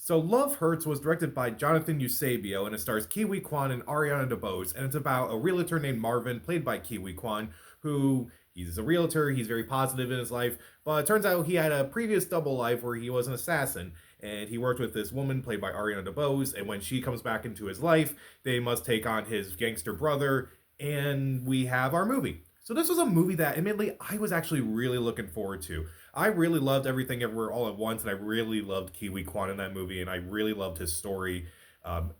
So Love Hurts was directed by Jonathan Eusebio and it stars Kiwi Kwan and Ariana DeBose, and it's about a realtor named Marvin, played by Kiwi Kwan, who he's a realtor, he's very positive in his life, but it turns out he had a previous double life where he was an assassin, and he worked with this woman played by Ariana DeBose, and when she comes back into his life, they must take on his gangster brother, and we have our movie. So this was a movie that, admittedly, I was actually really looking forward to. I really loved Everything Everywhere All at Once, and I really loved Kiwi Kwan in that movie, and I really loved his story. How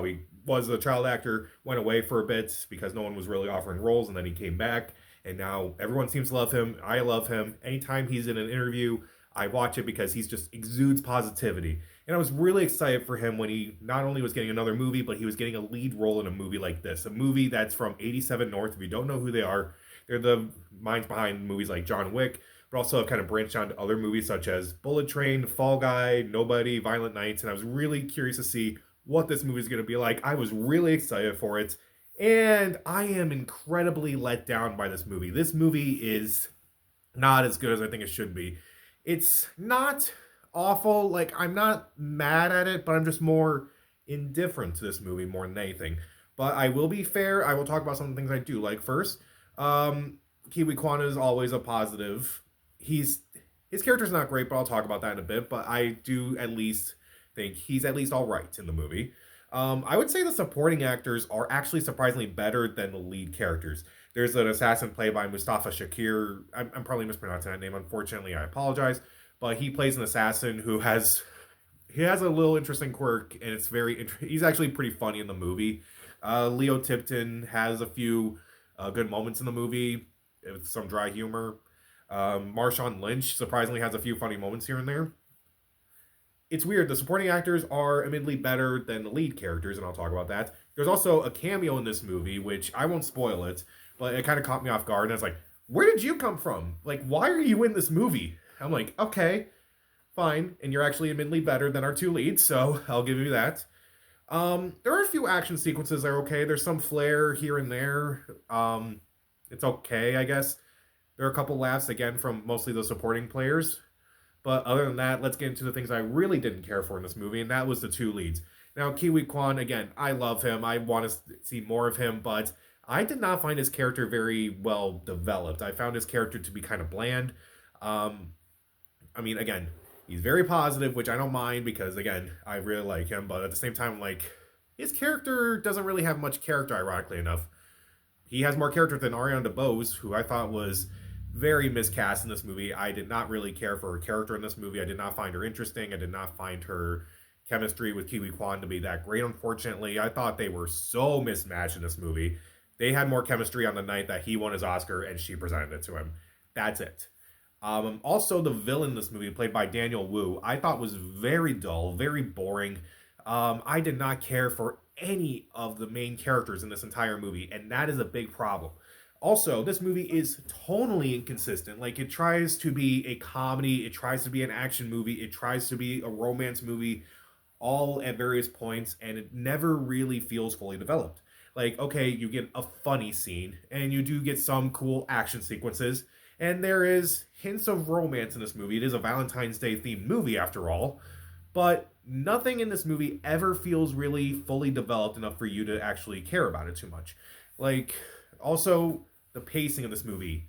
he was a child actor, went away for a bit because no one was really offering roles, and then he came back, and now everyone seems to love him. I love him. Anytime he's in an interview, I watch it because he's just exudes positivity. And I was really excited for him when he not only was getting another movie, but he was getting a lead role in a movie like this. A movie that's from 87 North. If you don't know who they are, they're the minds behind movies like John Wick, but also have kind of branched out to other movies such as Bullet Train, Fall Guy, Nobody, Violent Nights, and I was really curious to see what this movie is going to be like. I was really excited for it, and I am incredibly let down by this movie. This movie is not as good as I think it should be. It's not awful. Like, I'm not mad at it, but I'm just more indifferent to this movie more than anything. But I will be fair. I will talk about some of the things I do like first. Kiwi Kwan is always a positive. He's his character's not great, but I'll talk about that in a bit. But I do at least think he's at least all right in the movie. I would say the supporting actors are actually surprisingly better than the lead characters. There's an assassin played by Mustafa Shakir. I'm probably mispronouncing that name. Unfortunately, I apologize. But he plays an assassin who has a little interesting quirk, and it's he's actually pretty funny in the movie. Leo Tipton has a few good moments in the movie with some dry humor. Marshawn Lynch surprisingly has a few funny moments here and there. It's weird. The supporting actors are admittedly better than the lead characters, and I'll talk about that. There's also a cameo in this movie, which I won't spoil it, but it kind of caught me off guard. And I was like, "Where did you come from? Like, why are you in this movie?" I'm like, "Okay, fine." And you're actually admittedly better than our two leads, so I'll give you that. There are a few action sequences that are okay. There's some flair here and there. It's okay, I guess. There are a couple laughs again from mostly the supporting players. But other than that, let's get into the things I really didn't care for in this movie, and that was the two leads. Now, Kiwi Kwan, again, I love him. I want to see more of him, but I did not find his character very well developed. I found his character to be kind of bland. Um, again, he's very positive, which I don't mind because, again, I really like him, but at the same time, like, his character doesn't really have much character, ironically enough. He has more character than Ariana DeBose, who I thought was very miscast in this movie. I did not really care for her character in this movie. I did not find her interesting. I did not find her chemistry with Kiwi Kwan to be that great, unfortunately. I thought they were so mismatched in this movie. They had more chemistry on the night that he won his Oscar and she presented it to him. That's it. Also, the villain in this movie, played by Daniel Wu, I thought was very dull, very boring. I did not care for any of the main characters in this entire movie, and that is a big problem. Also, this movie is tonally inconsistent. Like, it tries to be a comedy, it tries to be an action movie, it tries to be a romance movie, all at various points, and it never really feels fully developed. Like, okay, you get a funny scene, and you do get some cool action sequences, and there is hints of romance in this movie. It is a Valentine's Day themed movie, after all, but nothing in this movie ever feels really fully developed enough for you to actually care about it too much. Like, also, the pacing of this movie.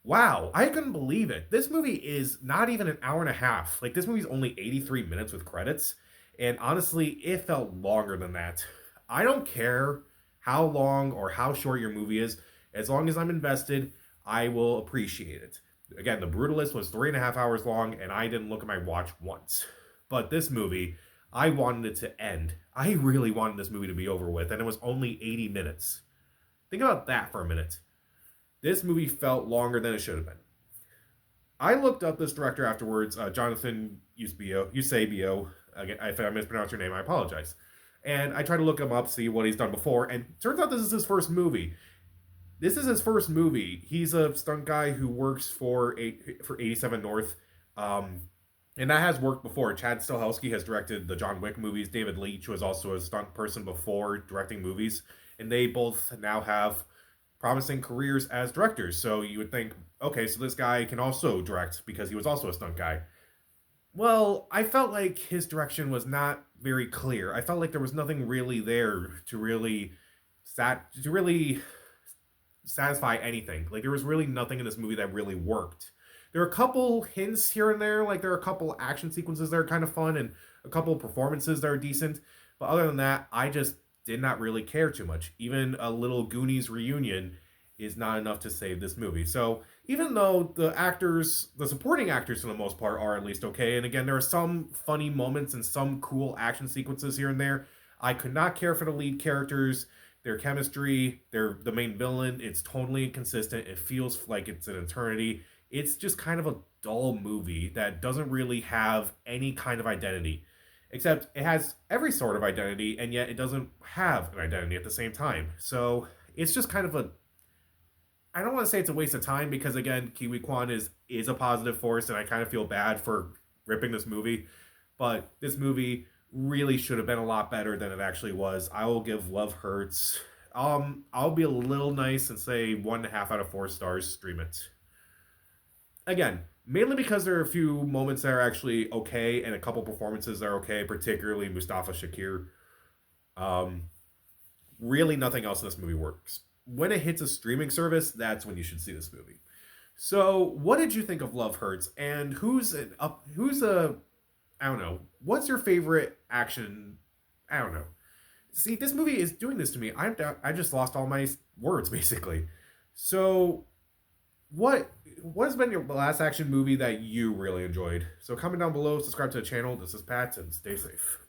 Wow, I couldn't believe it. This movie is not even an hour and a half. Like, this movie's only 83 minutes with credits. And honestly, it felt longer than that. I don't care how long or how short your movie is. As long as I'm invested, I will appreciate it. Again, The Brutalist was 3.5 hours long, and I didn't look at my watch once. But this movie, I wanted it to end. I really wanted this movie to be over with, and it was only 80 minutes. Think about that for a minute. This movie felt longer than it should have been. I looked up this director afterwards, Jonathan Eusebio. Again, if I mispronounce your name, I apologize. And I tried to look him up, see what he's done before, and turns out this is his first movie. This is his first movie. He's a stunt guy who works for 87 North, and that has worked before. Chad Stahelski has directed the John Wick movies. David Leitch was also a stunt person before directing movies, and they both now have promising careers as directors. So you would think, okay, so this guy can also direct because he was also a stunt guy. Well, I felt like his direction was not very clear. I felt like there was nothing really there to really to really satisfy anything. Like there was really nothing in this movie that really worked. There are a couple hints here and there, like there are a couple action sequences that are kind of fun and a couple performances that are decent. But other than that, I just did not really care too much. Even a little Goonies reunion is not enough to save this movie. So even though the actors, the supporting actors for the most part, are at least okay, and again, there are some funny moments and some cool action sequences here and there, I could not care for the lead characters. Their chemistry, their the main villain, it's totally inconsistent. It feels like it's an eternity. It's just kind of a dull movie that doesn't really have any kind of identity. Except it has every sort of identity, and yet it doesn't have an identity at the same time. So it's just kind of a, I don't want to say it's a waste of time because again, Kiwi Kwan is a positive force, and I kind of feel bad for ripping this movie. But this movie really should have been a lot better than it actually was. I will give Love Hurts. I'll be a little nice and say 1.5 out of 4 stars. Stream it again, mainly because there are a few moments that are actually okay and a couple performances that are okay, particularly Mustafa Shakir. Um, Really, nothing else in this movie works. When it hits a streaming service, that's when you should see this movie. So, what did you think of Love Hurts? And who's a I don't know. What's your favorite action? I don't know. See, this movie is doing this to me. I just lost all my words basically. So, what what has been your last action movie that you really enjoyed? So comment down below, subscribe to the channel. This is Pat, and stay safe.